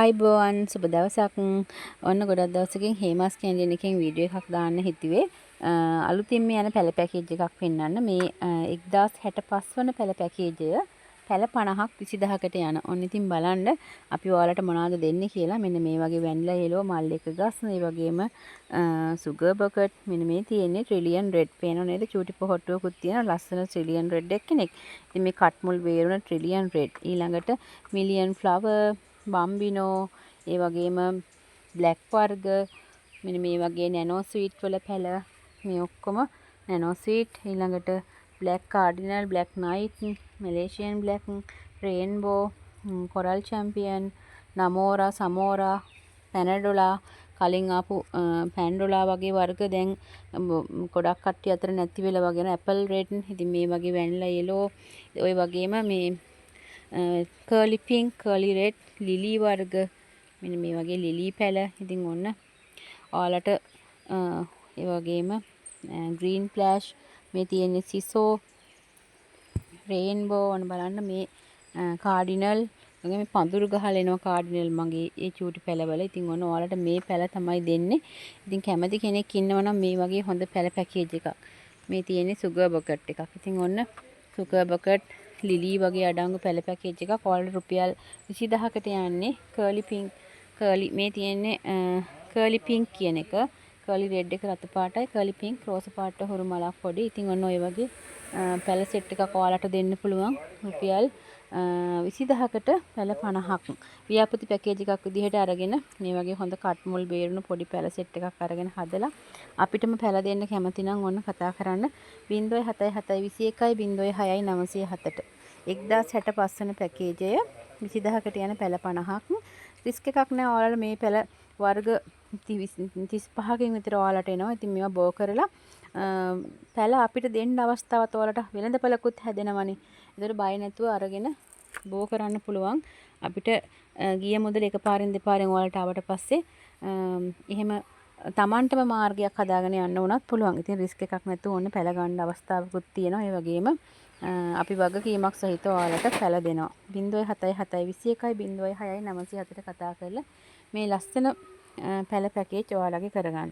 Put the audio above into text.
අයිබෝවන් සුබ දවසක්. ඔන්න ගොඩක් දවසකින් හේමස් කැන්ඩියන් එකෙන් වීඩියෝ එකක් දාන්න හිතුවේ. අලුතින් මේ යන පැල පැකේජ් එකක් පෙන්වන්න. මේ 1065 වන පැල පැකේජය පැල 50ක් 20000කට යන. ඔන්න ඉතින් බලන්න අපි ඔයාලට මොනවද දෙන්නේ කියලා. මෙන්න මේ වගේ වැනිලා යෙලෝ මල් එක ගස් මේ වගේම සුගර් බකට් මෙන්න මේ තියෙන්නේ ට්‍රිලියන් රෙඩ් පේනව නේද? චූටි පොහට්ටුවකුත් තියෙන ලස්සන ට්‍රිලියන් රෙඩ් එකෙනෙක්. ඉතින් මේ කට් මුල් වේරුණ ට්‍රිලියන් රෙඩ්. ඊළඟට මිලියන් ෆ්ලවර් බම්බිනෝ ඒ වගේම බ්ලැක් වර්ග මෙන්න මේ වගේ නැනෝ ස්වීට් වල පැල මේ ඔක්කොම නැනෝ ස්වීට් ඊළඟට black cardinal black knight Malaysian black rainbow coral champion නමෝරා සමෝරා පැනඩොලා කලින් ආපු පැන්ඩොලා වගේ වර්ග දැන් ගොඩක් කට්ටිය අතර නැති වෙලා වගේ ඇපල් රෙඩ් ඉතින් මේ වගේ වැනිලා යෙලෝ ඔය වගේම මේ curly pink curly red Lily වර්ග මෙන්න මේ වගේ ලිලි පැල ඉතින් ඔන්න ඔයාලට ඒ වගේම ග්‍රීන් ෆ්ලෑෂ් මේ තියෙන්නේ සිසෝ රේන්බෝ ඔන්න බලන්න මේ කාඩිනල් වගේ මේ පඳුරු ගහලා එනවා කාඩිනල් මගේ ඒ චූටි පැලවල ඉතින් ඔන්න ඔයාලට මේ පැල තමයි දෙන්නේ ඉතින් කැමති කෙනෙක් ඉන්නවා නම් මේ වගේ හොඳ පැල පැකේජ් එකක් මේ තියෙන්නේ සුගර් බකට් එකක් ඉතින් ඔන්න සුගර් බකට් ලිලි වගේ අඩංගු පැල පැකේජ් එකක් ඔයාලට රුපියල් 20000කට යන්නේ කර්ලි පින්ක් කර්ලි මේ තියෙන්නේ කර්ලි පින්ක් කියන එක කර්ලි රෙඩ් එක රතු පාටයි කර්ලි පින්ක් රෝස පාට හුරු මලක් පොඩි ඉතින් ඔන්න ඔය වගේ පැල සෙට් එකක් ඔයාලට දෙන්න පුළුවන් රුපියල් 20000කට පැල 50ක් ව්‍යාපෘති පැකේජ් එකක් විදිහට අරගෙන මේ වගේ හොඳ කට් මුල් බේරුණු පොඩි පැල සෙට් එකක් අරගෙන හදලා අපිටම පැල දෙන්න කැමති නම් ඔන්න කතා කරන්න 07721 06 907ට 1065 වන පැකේජය 20000කට යන පැල 50ක් රිස්ක් එකක් නෑ ඔයාලට මේ පැල වර්ග 35කින් විතර ඔයාලට එනවා. ඉතින් මේවා බෝ කරලා පැල අපිට දෙන්න අවස්ථාවත් ඔයාලට වෙළඳපළකුත් හැදෙනවනේ. ඒකට බය නැතුව අරගෙන බෝ කරන්න පුළුවන්. අපිට ගිය මුදල එකපාරෙන් දෙපාරෙන් ඔයාලට ආවට පස්සේ එහෙම තමන්ටම මාර්ගයක් හදාගෙන යන්න උනත් පුළුවන්. ඉතින් රිස්ක් එකක් නැතුව ඕනේ පැල ගන්න අවස්ථාවකුත් තියෙනවා. ඒ වගේම අපි වගකීමක් සහිතව ඔයාලට පැල දෙනවා. 07721 06 907ට කතා කරලා මේ ලස්සන පැල පැකේජ් ඔයාලගේ කරගන්න.